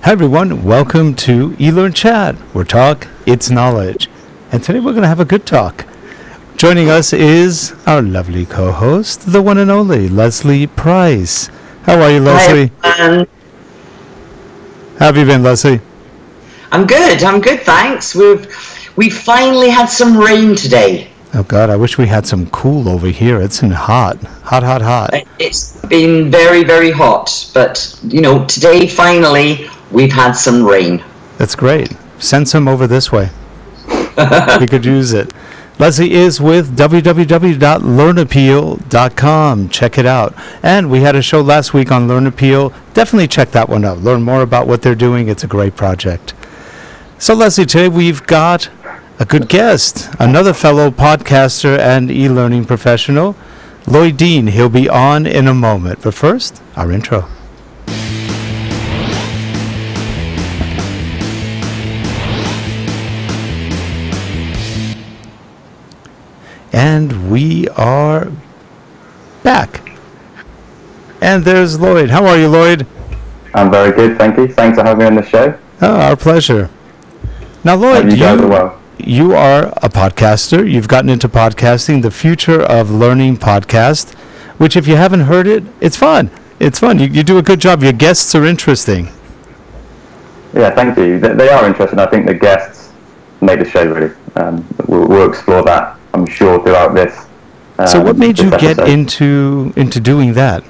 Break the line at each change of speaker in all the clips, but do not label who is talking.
Hi everyone, welcome to eLearnChat, where talk, it's knowledge. And today we're going to have a good talk. Joining us is our lovely co-host, the one and only Lesley Price. How are you, Lesley?
Hi, everyone.
How have you been, Lesley?
I'm good, thanks. We've finally had some rain today.
Oh God, I wish we had some cool over here. It's been hot. Hot.
It's been very, very hot, but today finally we've had some rain.
That's great. Send some over this way. We could use it. Lesley is with www.learnappeal.com. Check it out. And we had a show last week on Learn Appeal. Definitely check that one out. Learn more about what they're doing. It's a great project. So, Lesley, today we've got a good guest, another fellow podcaster and e-learning professional, Lloyd. He'll be on in a moment. But first, our intro. And we are back. And there's Lloyd. How are you, Lloyd?
I'm very good, thank you. Thanks for having me on the show.
Oh, our pleasure. Now, Lloyd, you are a podcaster. You've gotten into podcasting, the Future of Learning podcast, which if you haven't heard it, it's fun. It's fun. You do a good job. Your guests are interesting.
Yeah, thank you. They are interesting. I think the guests make the show, really. We'll explore that, I'm sure, throughout this.
So what made you get
episode.
into doing that?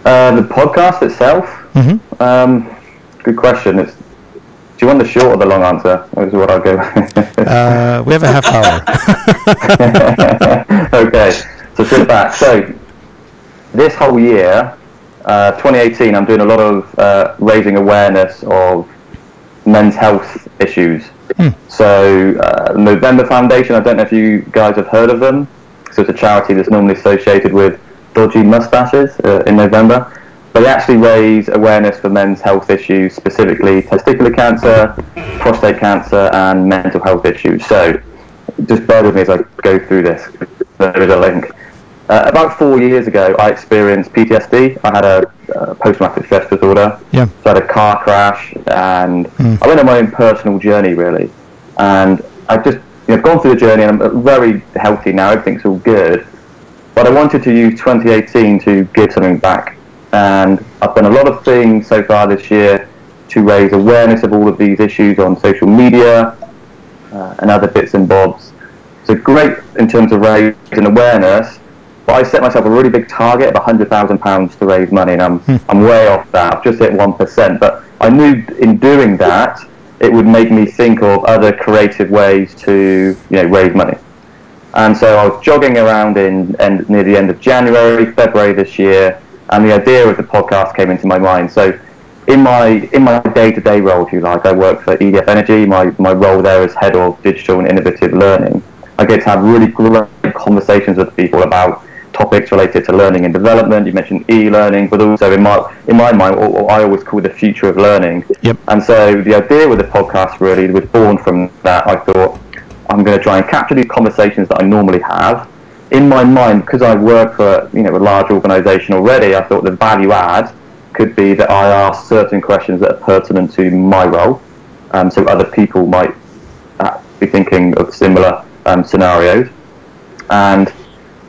The podcast itself?
Mm-hmm.
Good question. Do you want the short or the long answer? Is what I'll go with.
We have a half hour.
Okay, so sit back. So this whole year, 2018, I'm doing a lot of raising awareness of men's health issues. So November Foundation, I don't know if you guys have heard of them. So it's a charity that's normally associated with dodgy mustaches in November. But they actually raise awareness for men's health issues, specifically testicular cancer, prostate cancer, and mental health issues. So just bear with me as I go through this. There is a link. About 4 years ago, I experienced PTSD. I had a post-traumatic stress disorder.
Yeah.
So I had a car crash, and I went on my own personal journey, really. And I've just gone through the journey, and I'm very healthy now. Everything's all good. But I wanted to use 2018 to give something back. And I've done a lot of things so far this year to raise awareness of all of these issues on social media and other bits and bobs. So great in terms of raising awareness, but I set myself a really big target of £100,000 to raise money, and I'm way off that. I've just hit 1%, but I knew in doing that it would make me think of other creative ways to raise money. And so I was jogging around near the end of January, February this year, and the idea of the podcast came into my mind. So in my day-to-day role, if you like, I work for EDF Energy. My role there is Head of Digital and Innovative Learning. I get to have really great conversations with people about topics related to learning and development. You mentioned e-learning, but also in my mind, what I always call the future of learning.
Yep.
And so the idea with the podcast really was born from that. I thought, I'm going to try and capture these conversations that I normally have. In my mind, because I work for a large organisation already, I thought the value add could be that I ask certain questions that are pertinent to my role, so other people might be thinking of similar scenarios. And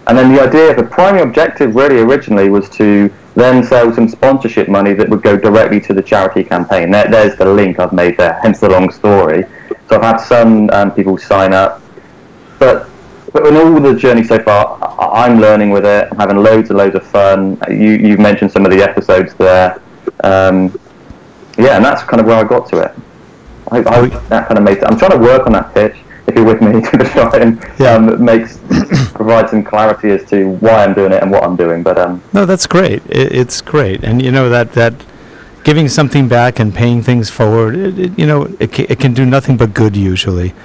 then the idea, the primary objective really originally was to then sell some sponsorship money that would go directly to the charity campaign. There's the link I've made there, hence the long story. So I've had some people sign up, but in all the journey so far, I'm learning with it. I'm having loads of fun. You've mentioned some of the episodes there. And that's kind of where I got to it. That kind of makes. I'm trying to work on that pitch. If you're with me, to try and provide some clarity as to why I'm doing it and what I'm doing. But
no, that's great. It's great, and that giving something back and paying things forward, it can do nothing but good usually.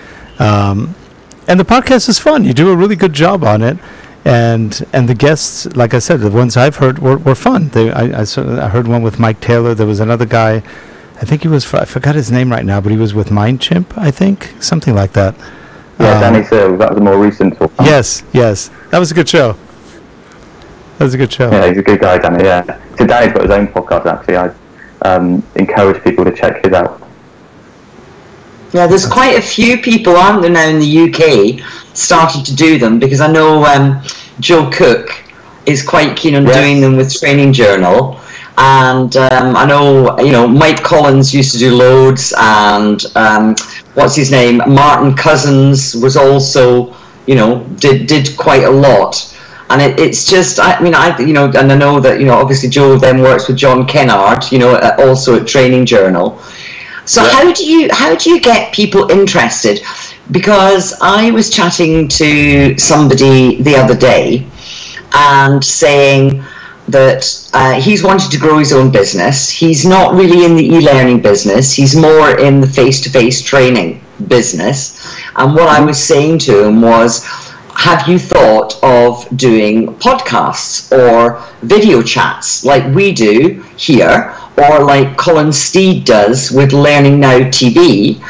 And the podcast is fun. You do a really good job on it, and the guests, like I said, the ones I've heard were fun. I heard one with Mike Taylor. There was another guy, I think he was, I forgot his name right now, but he was with Mind Chimp, I think, something like that.
Yeah, Danny Searle, that was a more recent one.
Yes, that was a good show. Yeah,
he's a good guy, Danny. Yeah, so Danny's got his own podcast actually. I encourage people to check his out.
Yeah, there's quite a few people, aren't there, now in the UK starting to do them, because I know Joe Cook is quite keen on doing them with Training Journal, and I know Mike Collins used to do loads, and what's his name, Martin Cousins was also did quite a lot. And it's just, and I know that obviously Joe then works with John Kennard, also at Training Journal. So how do you get people interested? Because I was chatting to somebody the other day and saying that he's wanted to grow his own business. He's not really in the e-learning business. He's more in the face-to-face training business. And what I was saying to him was, have you thought of doing podcasts or video chats like we do here, or like Colin Steed does with Learning Now TV?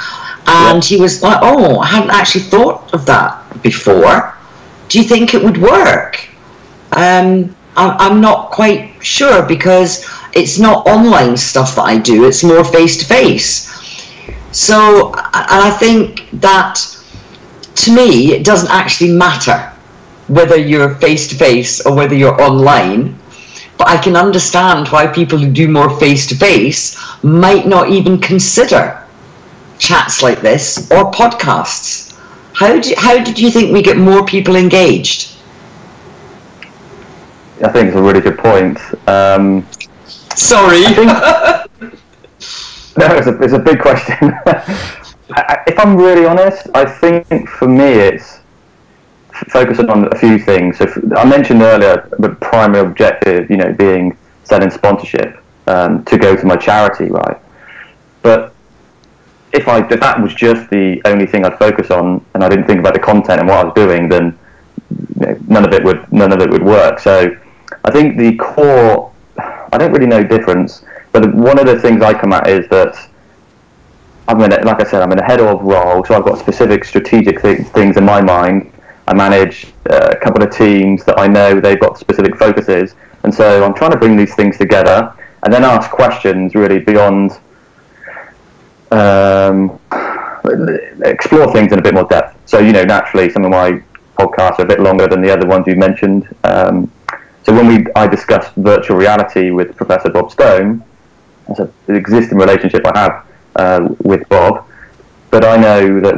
And he was like, oh, I hadn't actually thought of that before. Do you think it would work? I'm not quite sure, because it's not online stuff that I do, it's more face-to-face. So, and I think that, to me, it doesn't actually matter whether you're face-to-face or whether you're online, but I can understand why people who do more face-to-face might not even consider chats like this or podcasts. How did you think we get more people engaged?
I think it's a really good point.
Sorry.
No, it's a big question. If I'm really honest, I think for me it's focusing on a few things. So I mentioned earlier the primary objective, being selling sponsorship to go to my charity, right? But if that was just the only thing I'd focus on, and I didn't think about the content and what I was doing, then none of it would work. So I think the core, I don't really know difference, but one of the things I come at is that I'm in a head of role, so I've got specific strategic things in my mind. I manage a couple of teams that I know they've got specific focuses, and so I'm trying to bring these things together and then ask questions really beyond, explore things in a bit more depth. So naturally some of my podcasts are a bit longer than the other ones you mentioned. So when I discussed virtual reality with Professor Bob Stone, that's an existing relationship I have with Bob, but I know that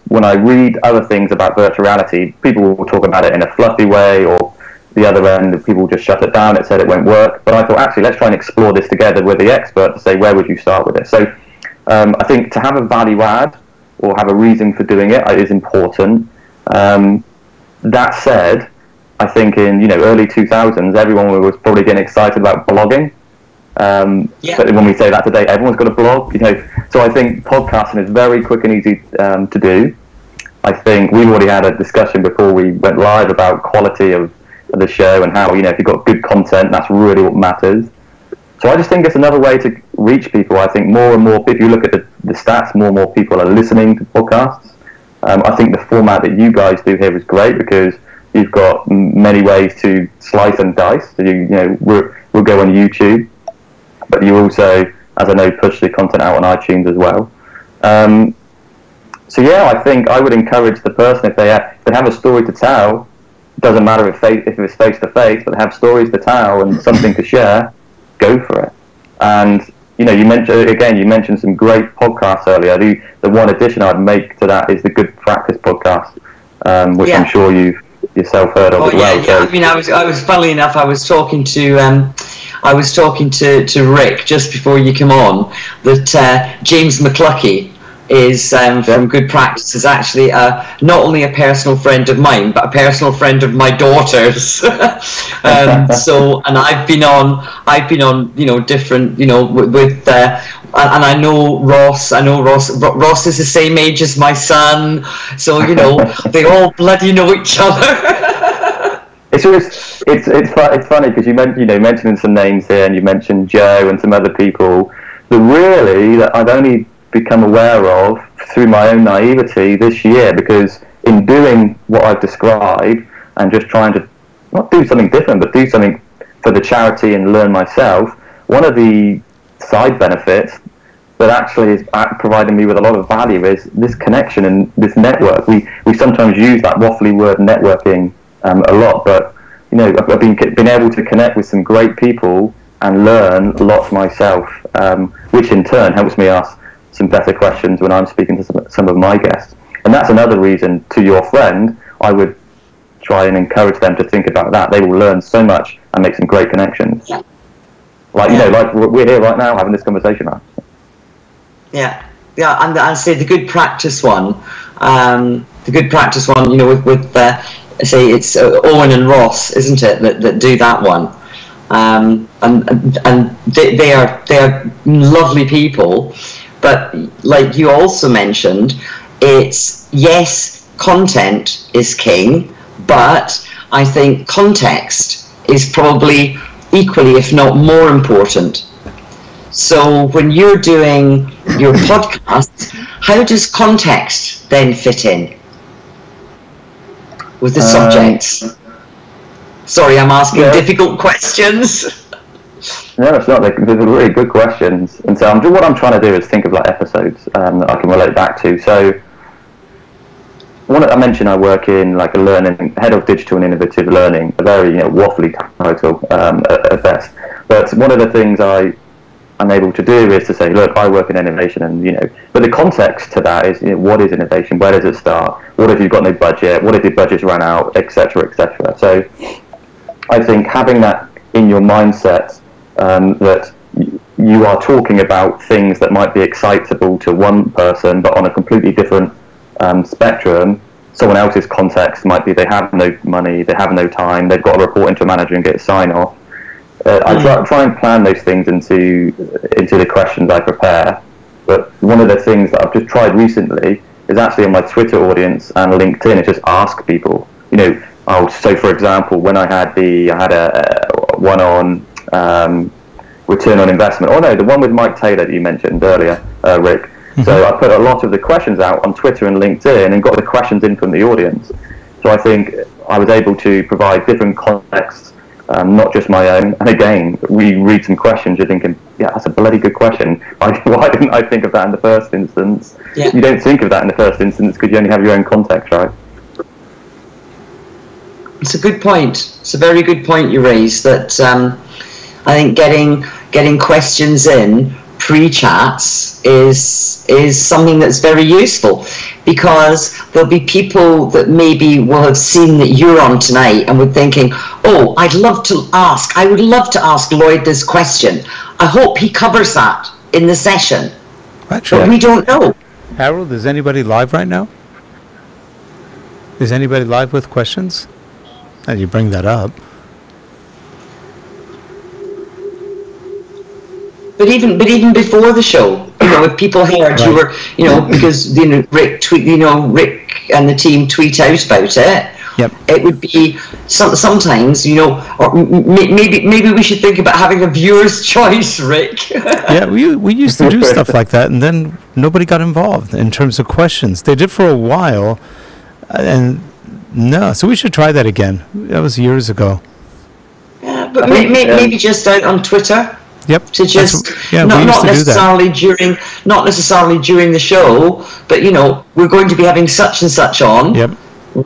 when I read other things about virtual reality, people will talk about it in a fluffy way, or the other end, people just shut it down. It said it won't work. But I thought, actually, let's try and explore this together with the expert to say, where would you start with it? So I think to have a value add or have a reason for doing it is important. That said, I think in early 2000s, everyone was probably getting excited about blogging. But when we say that today, everyone's got a blog, so I think podcasting is very quick and easy to do. I think we've already had a discussion before we went live about quality of the show and how, if you've got good content, that's really what matters. So I just think it's another way to reach people. I think more and more, if you look at the stats, more and more people are listening to podcasts. I think the format that you guys do here is great, because you've got many ways to slice and dice. So we'll go on YouTube, but you also, as I know, push the content out on iTunes as well. So I think I would encourage the person, if they have a story to tell, it doesn't matter if it's face to face, but they have stories to tell and something to share, go for it. And you mentioned some great podcasts earlier. The one addition I'd make to that is the Good Practice podcast, which I'm sure you've yourself heard of as well.
Yeah. So. I was funnily enough, I was talking to Rick just before you come on that James McCluckey is from Good Practice is actually not only a personal friend of mine, but a personal friend of my daughter's. So, and I've been on different, with and I know Ross. Ross is the same age as my son, so they all bloody know each other. It's funny because you mentioning some names here, and you mentioned Joe and some other people that I've only become aware of through my own naivety this year, because in doing what I've described and just trying to not do something different but do something for the charity and learn myself, one of the
side benefit that actually is providing me with a lot of value is this connection and this network. We sometimes use that waffly word networking a lot, but I've been able to connect with some great people and learn lots myself, which in turn helps me ask some better questions when I'm speaking to some of my guests. And that's another reason, to your friend, I would try and encourage them to think about that. They will learn so much and make some great connections. Like we're here right now having this conversation, man.
Yeah, and I say the good practice one, with say it's Owen and Ross, isn't it, that do that one, and they are lovely people, but like you also mentioned, it's yes, content is king, but I think context is probably equally, if not more important. So when you're doing your podcast, how does context then fit in with the subjects? Sorry, I'm asking difficult questions.
No, it's not. They're really good questions. And so what I'm trying to do is think of like episodes that I can relate back to. So I mentioned I work in like head of digital and innovative learning, a very waffly title at best. But one of the things I'm able to do is to say, look, I work in innovation, and but the context to that is, what is innovation? Where does it start? What if you've got no budget? What if your budget's run out, etc., etc. So I think having that in your mindset, that you are talking about things that might be excitable to one person, but on a completely different spectrum. Someone else's context might be they have no money, they have no time, they've got to report into a manager and get a sign off. I try and plan those things into the questions I prepare. But one of the things that I've just tried recently is actually on my Twitter audience and LinkedIn, is just ask people. So for example, when I had a one on return on investment. Oh no, the one with Mike Taylor that you mentioned earlier, Rick. Mm-hmm. So I put a lot of the questions out on Twitter and LinkedIn and got the questions in from the audience. So I think I was able to provide different contexts. Not just my own. And again, we read some questions, you're thinking, yeah, that's a bloody good question. Why didn't I think of that in the first instance? Yeah. You don't think of that in the first instance because you only have your own context, right?
It's a good point. It's a very good point you raised, that I think getting questions in pre-chats is something that's very useful, because there'll be people that maybe will have seen that you're on tonight and were thinking, oh, I would love to ask Lloyd this question. I hope he covers that in the session.
Actually,
but we don't know.
Harold, is anybody live right now? Is anybody live with questions? And you bring that up.
But even before the show, if people heard you were, because Rick and the team tweet out about it.
Yep.
It would be sometimes, or maybe we should think about having a viewer's choice, Rick.
Yeah, we used to do stuff like that, and then nobody got involved in terms of questions. They did for a while, and no, so we should try that again. That was years ago.
Yeah, but maybe just out on Twitter.
Yep.
To just not necessarily during the show, but we're going to be having such and such on.
Yep.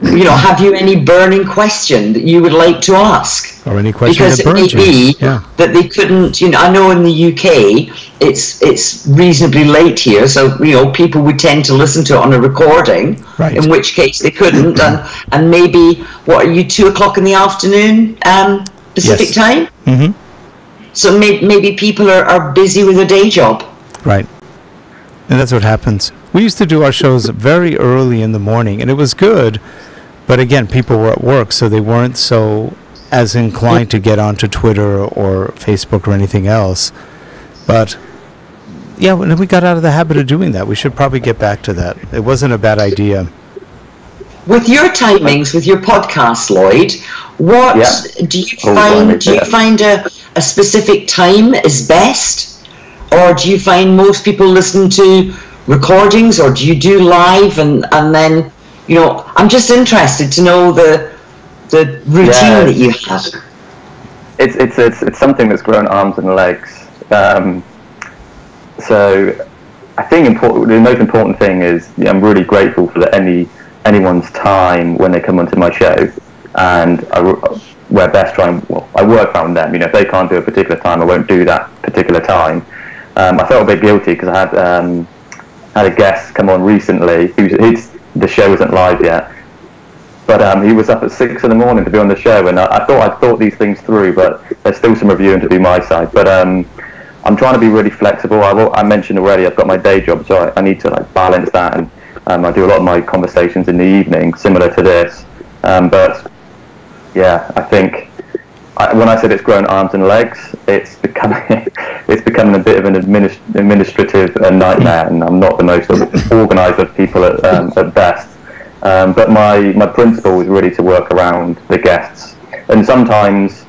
Have you any burning question that you would like to ask?
Or any question
because
that burns you?
Because it may be that they couldn't. I know in the UK it's reasonably late here, so people would tend to listen to it on a recording.
Right.
In which case they couldn't, and maybe 2:00 in the afternoon Pacific time.
Mm-hmm.
So maybe people are busy with their day job.
Right. And that's what happens. We used to do our shows very early in the morning, and it was good. But again, people were at work, so they weren't so as inclined to get onto Twitter or Facebook or anything else. But yeah, when we got out of the habit of doing that, we should probably get back to that. It wasn't a bad idea.
With your timings, with your podcast, Lloyd, what do you find? Do you find a specific time is best, or do you find most people listen to recordings, or do you do live and then I'm just interested to know the routine that you have.
It's something that's grown arms and legs. So I think the most important thing is I'm really grateful for anyone's time when they come onto my show, and I work around them. If they can't do a particular time, I won't do that particular time. I felt a bit guilty because I had a guest come on recently. The show wasn't live yet, but he was up at 6 a.m. to be on the show, and I thought these things through, but there's still some reviewing to do my side. But I'm trying to be really flexible. I mentioned already I've got my day job, so I need to balance that, and I do a lot of my conversations in the evening, similar to this. But yeah, I think when I said it's grown arms and legs, it's becoming a bit of an administrative nightmare, and I'm not the most organised of people at best. But my principle is really to work around the guests, and sometimes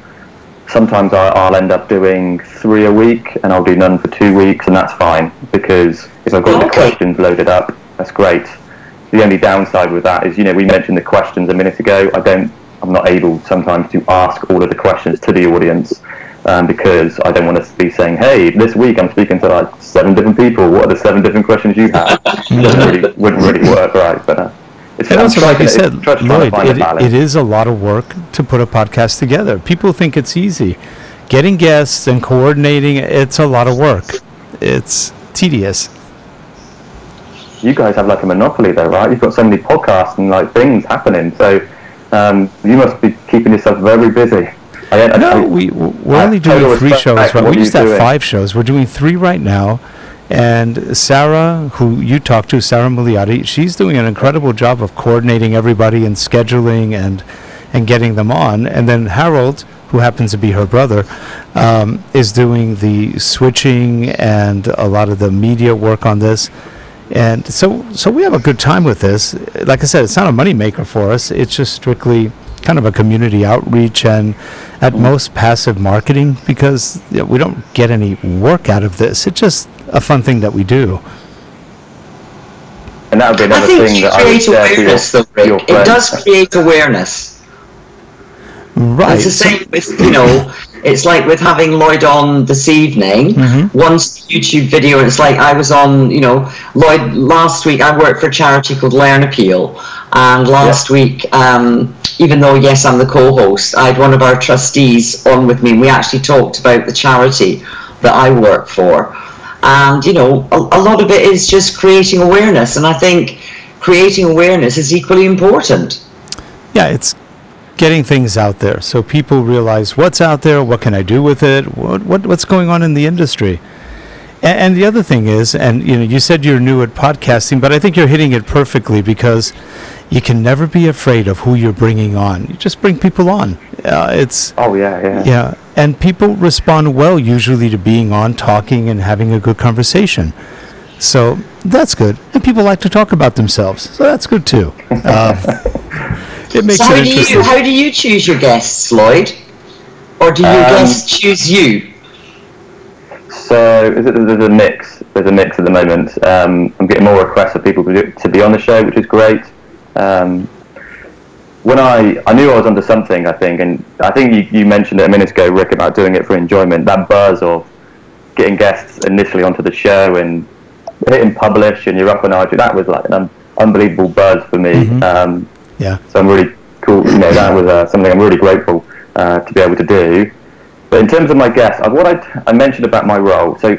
I'll end up doing 3 a week, and I'll do none for 2 weeks, and that's fine, because if I've got the questions loaded up, that's great. The only downside with that is, we mentioned the questions a minute ago. I'm not able sometimes to ask all of the questions to the audience, because I don't want to be saying, hey, this week I'm speaking to 7 different people. What are the 7 different questions you have? Wouldn't really work, right? But
and also, like you said, Lloyd, it is a lot of work to put a podcast together. People think it's easy. Getting guests and coordinating, it's a lot of work. It's tedious.
You guys have a monopoly though, right? You've got so many podcasts and things happening, so you must be keeping yourself very busy.
We're only doing 3 shows. Right? We used to have 5 shows. We're doing 3 right now. And Sarah, who you talked to, Sarah Milioti, she's doing an incredible job of coordinating everybody and scheduling and getting them on. And then Harold, who happens to be her brother, is doing the switching and a lot of the media work on this. And so we have a good time with this. Like I said, it's not a moneymaker for us. It's just strictly kind of a community outreach and at most passive marketing, because we don't get any work out of this. It's just a fun thing that we do.
And that would be another thing that I would share
awareness, though, Rick. It does create awareness.
Right.
It's the same with, it's like with having Lloyd on this evening. Once the YouTube video, and it's like I was on, Lloyd, last week I worked for a charity called Learn Appeal, and last week, even though, yes, I'm the co-host, I had one of our trustees on with me, and we actually talked about the charity that I work for. And, a lot of it is just creating awareness, and I think creating awareness is equally important.
Yeah, it's getting things out there so people realize what's out there, what can I do with it, what's going on in the industry. And the other thing is, and you said you're new at podcasting, but I think you're hitting it perfectly, because you can never be afraid of who you're bringing on. You just bring people on. Yeah, and people respond well usually to being on, talking, and having a good conversation. So that's good, and people like to talk about themselves, so that's good too. It makes it interesting.
How do you choose your guests, Lloyd, or do your guests choose you?
So there's a mix. There's a mix at the moment. I'm getting more requests for people to be on the show, which is great. When I knew I was onto something, I think, and I think you mentioned it a minute ago, Rick, about doing it for enjoyment. That buzz of getting guests initially onto the show and hitting publish, and you're up on iTunes, that was an unbelievable buzz for me. So I'm really cool. That was something I'm really grateful to be able to do. But in terms of my guests, what I mentioned about my role, so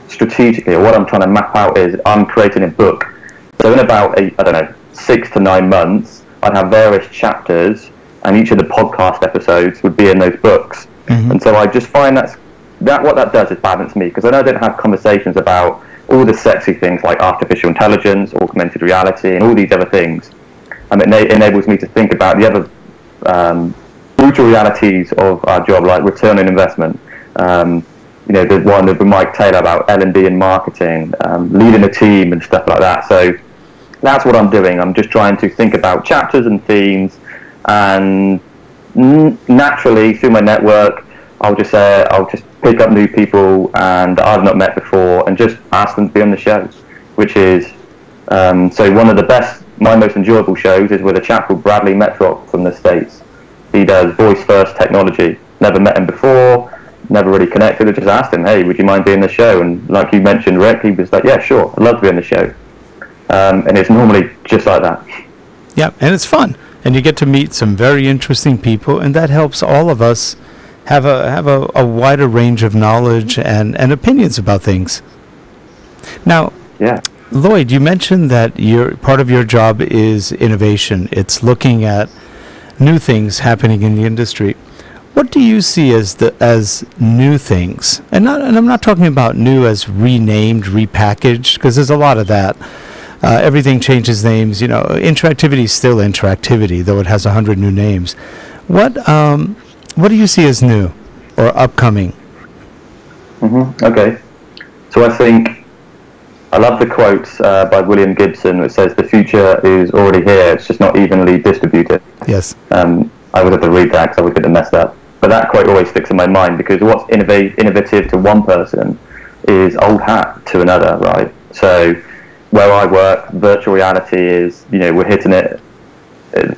strategically, what I'm trying to map out is I'm creating a book. So in about 6 to 9 months, I'd have various chapters, and each of the podcast episodes would be in those books. And so I just find that what that does is balance me, because I know I don't have conversations about all the sexy things like artificial intelligence, augmented reality, and all these other things. And it enables me to think about the other brutal realities of our job, like return on investment. There's one with Mike Taylor about L&D and marketing, leading a team and stuff like that. So that's what I'm doing. I'm just trying to think about chapters and themes, and naturally through my network, I'll just pick up new people and I've not met before, and just ask them to be on the show, which is so one of my most enjoyable shows is with a chap called Bradley Metrock from the States. He does voice first technology. Never met him before. never really connected. I just asked him, hey, would you mind being the show? And like you mentioned, Rick, he was like, yeah, sure, I'd love to be on the show. And it's normally just like that.
Yeah, and it's fun. And you get to meet some very interesting people, and that helps all of us have a wider range of knowledge and opinions about things. Now,
yeah.
Lloyd, you mentioned that part of your job is innovation. It's looking at new things happening in the industry. What do you see as new things? And I'm not talking about new as renamed, repackaged, because there's a lot of that. Everything changes names. You know, interactivity is still interactivity, though it has 100 new names. What do you see as new or upcoming?
Okay. So I think I love the quote by William Gibson, which says, the future is already here, it's just not evenly distributed.
Yes.
I would have to read that because I was going to mess that up. But that quote always sticks in my mind, because what's innovative to one person is old hat to another, right? So where I work, virtual reality is, we're hitting it,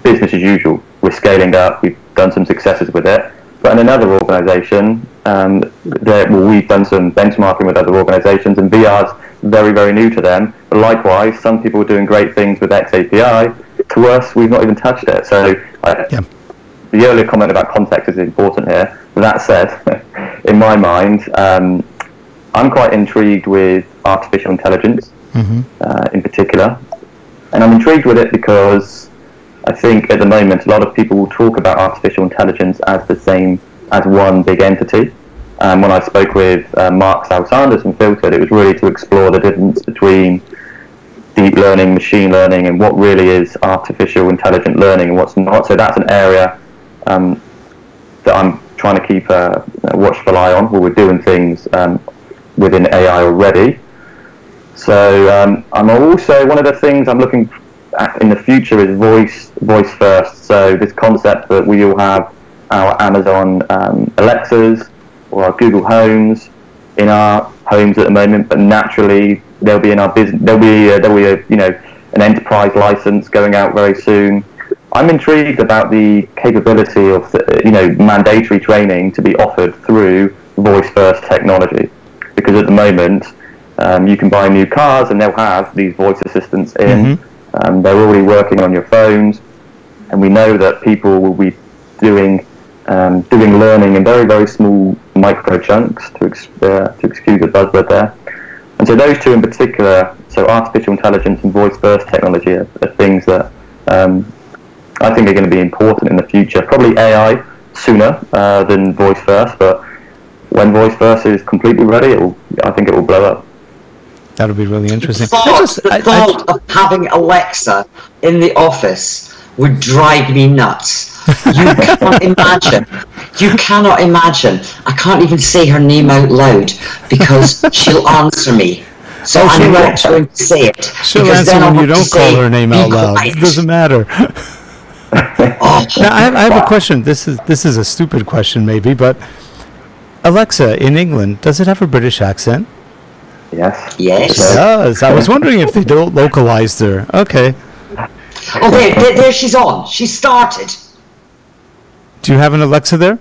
business as usual. We're scaling up, we've done some successes with it. But in another organisation, we've done some benchmarking with other organisations, and VR's very, very new to them. But likewise, some people are doing great things with XAPI. To us, we've not even touched it. So the earlier comment about context is important here. But that said, in my mind, I'm quite intrigued with artificial intelligence in particular. And I'm intrigued with it because I think at the moment a lot of people will talk about artificial intelligence as the same as one big entity. And when I spoke with Mark Sanders from Filtered, it was really to explore the difference between deep learning, machine learning, and what really is artificial intelligent learning and what's not. So that's an area that I'm trying to keep a watchful eye on, where we're doing things within AI already. So I'm also, one of the things I'm looking at in the future is voice first. So this concept that we all have our Amazon Alexas or our Google Homes in our homes at the moment, but naturally they'll be in our business. There'll be an enterprise license going out very soon. I'm intrigued about the capability of mandatory training to be offered through voice first technology, because at the moment you can buy new cars and they'll have these voice assistants in. They're already working on your phones, and we know that people will be doing learning in very, very small micro chunks, to excuse the buzzword there. And so those two in particular, so artificial intelligence and voice first technology, are things that I think are going to be important in the future. Probably AI sooner than voice first, but when voice first is completely ready, I think it will blow up.
That'll be really interesting.
The thought of having Alexa in the office would drive me nuts. You can't imagine. You cannot imagine. I can't even say her name out loud because she'll answer me. So I'm not going to say it.
She'll answer when you don't call her name out loud. It doesn't matter. Now, I have a question. This is a stupid question maybe, but Alexa in England, does it have a British accent?
Yes.
Yes.
It does. I was wondering if they don't localize her. Okay.
Oh, there she's on. She started.
Do you have an Alexa there?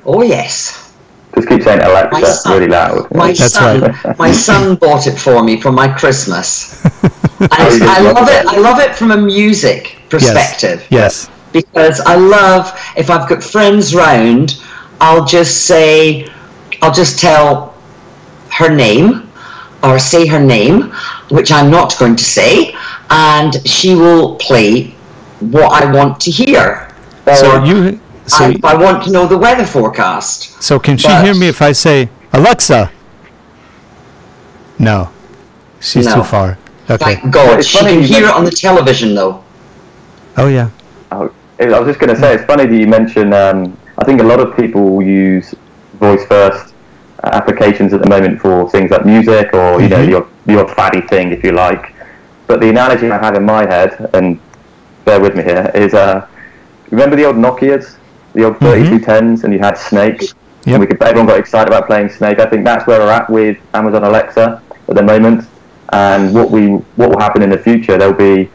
Oh, yes.
Just keep saying Alexa really loud.
My son bought it for me for my Christmas. And I love it. I love it from a music perspective.
Yes.
Because I love, if I've got friends round, I'll just tell her name, or say her name, which I'm not going to say, and she will play what I want to hear. If I want to know the weather forecast.
So can she hear me if I say, Alexa? No. She's too far. Okay.
Thank God. She can hear it on the television, though.
Oh, yeah.
I was just going to say, it's funny that you mention, I think a lot of people use voice first applications at the moment for things like music or your fatty thing, if you like. But the analogy I have in my head, and bear with me here, is remember the old Nokias, the old 3210s, and you had Snake.
Yep.
And everyone got excited about playing Snake. I think that's where we're at with Amazon Alexa at the moment. And what will happen in the future, there'll be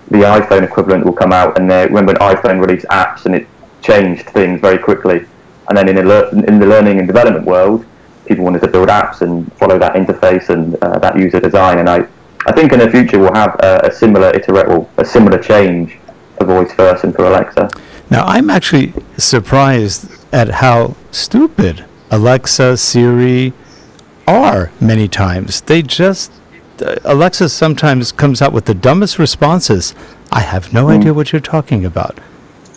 the iPhone equivalent will come out, and remember when iPhone released apps and it changed things very quickly. And then in the learning and development world, people wanted to build apps and follow that interface and that user design. And I think in the future we'll have a similar change for voice first and for Alexa.
Now, I'm actually surprised at how stupid Alexa, Siri are many times. They just, Alexa sometimes comes out with the dumbest responses. I have no idea what you're talking about.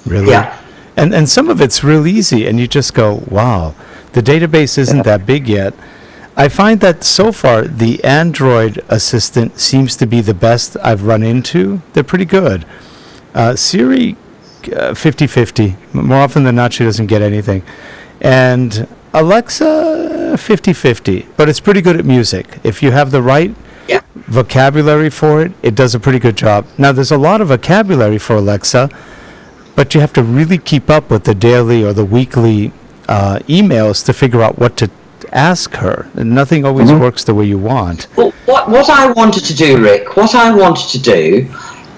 Really?
Yeah.
And some of it's real easy, and you just go, wow, the database isn't that big yet. I find that so far, the Android assistant seems to be the best I've run into. They're pretty good. Siri, 50-50. More often than not, she doesn't get anything. And Alexa, 50-50. But it's pretty good at music. If you have the right vocabulary for it, it does a pretty good job. Now, there's a lot of vocabulary for Alexa, but you have to really keep up with the daily or the weekly emails to figure out what to ask her. And nothing always works the way you want.
Well, what I wanted to do, Rick,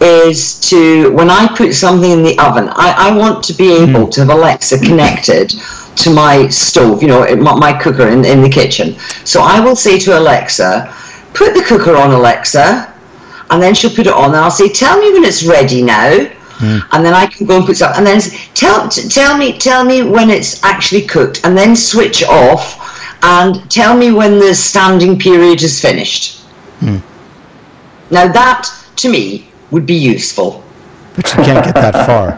is to, when I put something in the oven, I want to be able to have Alexa connected to my stove, my cooker in the kitchen. So I will say to Alexa, put the cooker on, Alexa, and then she'll put it on, and I'll say, tell me when it's ready now. And then I can go and put some, and then tell me when it's actually cooked, and then switch off, and tell me when the standing period is finished. Now that, to me, would be useful.
But you can't get that far.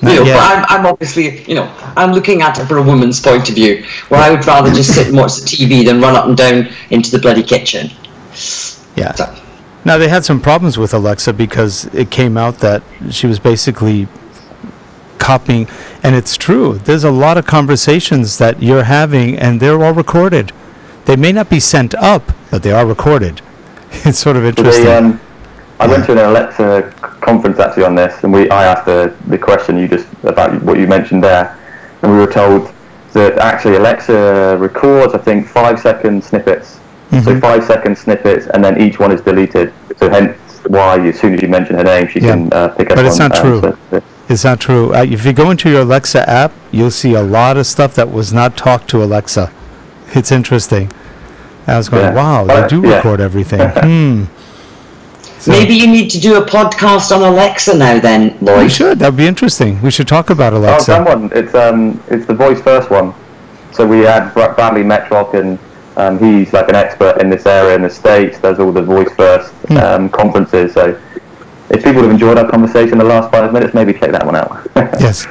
But I'm obviously, I'm looking at it from a woman's point of view, where I would rather just sit and watch the TV than run up and down into the bloody kitchen.
Yeah. So. Now, they had some problems with Alexa because it came out that she was basically copying, and it's true. There's a lot of conversations that you're having, and they're all recorded. They may not be sent up, but they are recorded. It's sort of interesting.
I went to an Alexa conference actually on this, and I asked the question about what you mentioned there, and we were told that actually Alexa records, I think, 5-second snippets. So 5-second snippets, and then each one is deleted. So hence why, as soon as you mention her name, she can pick up.
But it's not true. It's not true. If you go into your Alexa app, you'll see a lot of stuff that was not talked to Alexa. It's interesting. I was going, wow, they do record everything. So
maybe you need to do a podcast on Alexa now, then, Lloyd.
We should. That'd be interesting. We should talk about Alexa.
Oh, someone. It's the voice first one. So we had Bradley Metrock, and he's like an expert in this area in the States. Does all the voice first conferences. So if people have enjoyed our conversation in the last 5 minutes, maybe check that one out.
Yes.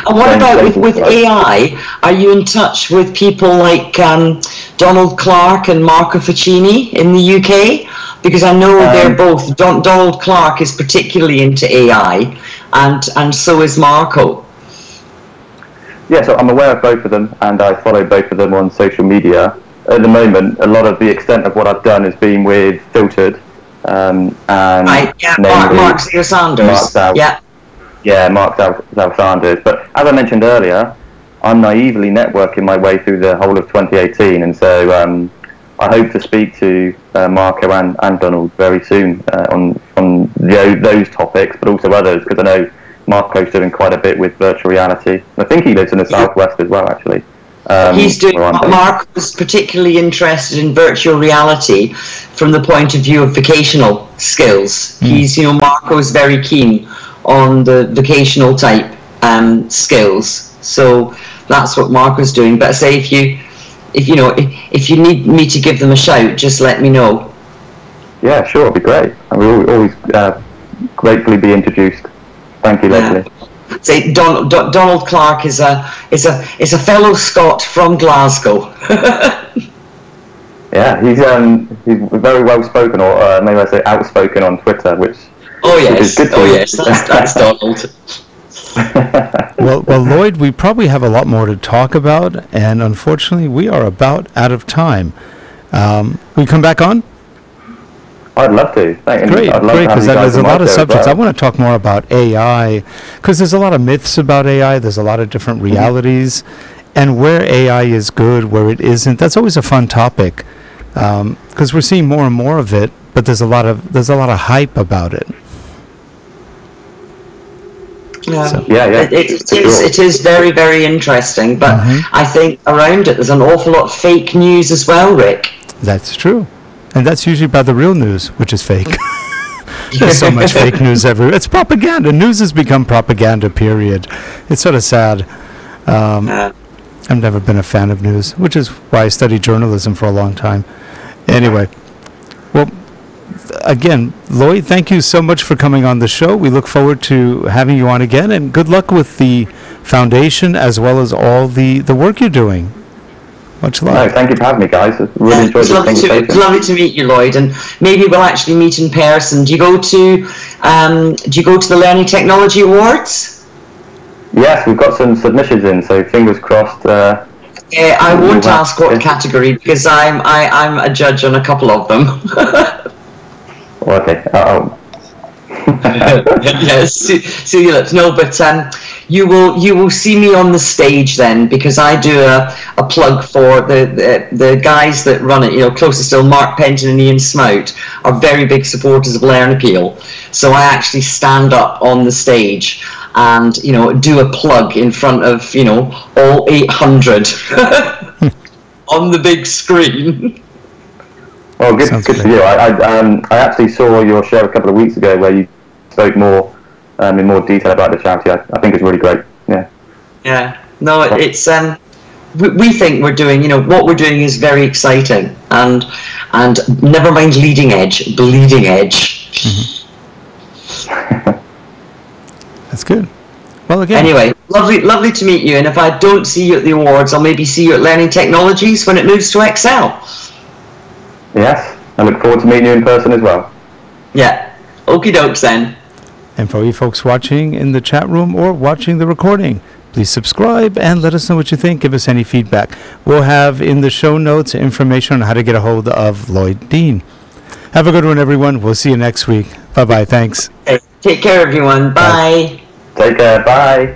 And what about with AI? Are you in touch with people like Donald Clark and Marco Ficini in the UK? Because I know they're both. Donald Clark is particularly into AI, and so is Marco.
Yeah, so I'm aware of both of them, and I follow both of them on social media. At the moment, a lot of the extent of what I've done has been with Filtered, and
Mark Sanders.
Mark Sanders. But as I mentioned earlier, I'm naively networking my way through the whole of 2018, and so I hope to speak to Marco and Donald very soon on those topics, but also others, because I know Marco's doing quite a bit with virtual reality. I think he lives in the southwest as well, actually.
He's doing. Mark was particularly interested in virtual reality from the point of view of vocational skills. He's, Marco's very keen on the vocational type skills. So that's what Marco's doing. But say if you need me to give them a shout, just let me know.
Yeah, sure, it'd be great. I will always gratefully be introduced. Thank you, Lesley.
Say Donald Clark is a fellow Scot from Glasgow.
Yeah, he's very well spoken, or maybe I say outspoken on Twitter, which is good.
That's Donald.
Well, Lloyd, we probably have a lot more to talk about, and unfortunately, we are about out of time. We come back on?
I'd love to.
Great, because there's a lot of subjects. I want to talk more about AI, because there's a lot of myths about AI. There's a lot of different realities, and where AI is good, where it isn't. That's always a fun topic, because we're seeing more and more of it. But there's a lot of hype about it.
Yeah,
So-
it is very, very interesting. But I think around it, there's an awful lot of fake news as well, Rick.
That's true. And that's usually about the real news, which is fake. There's so much fake news everywhere. It's propaganda. News has become propaganda, period. It's sort of sad. I've never been a fan of news, which is why I studied journalism for a long time. Anyway, well, again, Lloyd, thank you so much for coming on the show. We look forward to having you on again, and good luck with the foundation as well as all the work you're doing. Much luck.
No, thank you for having me, guys. I really enjoyed this conversation.
It's lovely to meet you, Lloyd, and maybe we'll actually meet in person. Do you go to the Learning Technology Awards?
Yes, we've got some submissions in, so fingers crossed.
I won't ask what category because I'm a judge on a couple of them.
Okay.
Yes, see your lips. No, but you will see me on the stage then, because I do a plug for the guys that run it. You know, closer still, Mark Penton and Ian Smout are very big supporters of Learn Appeal. So I actually stand up on the stage and do a plug in front of all 800 on the big screen.
Oh, good to you. I actually saw your show a couple of weeks ago where you spoke more in more detail about the charity. I think it's really great. Yeah.
Yeah. No, it's we think we're doing what we're doing is very exciting, and never mind leading edge, bleeding edge.
That's good. Well, again.
Anyway, lovely to meet you. And if I don't see you at the awards, I'll maybe see you at Learning Technologies when it moves to Excel.
Yes, I look forward to meeting you in person as well.
Yeah. Okie dokes then.
And for you folks watching in the chat room or watching the recording, please subscribe and let us know what you think. Give us any feedback. We'll have in the show notes information on how to get a hold of Lloyd Dean. Have a good one, everyone. We'll see you next week. Bye-bye. Thanks.
Okay. Take care, everyone. Bye.
Take care. Bye.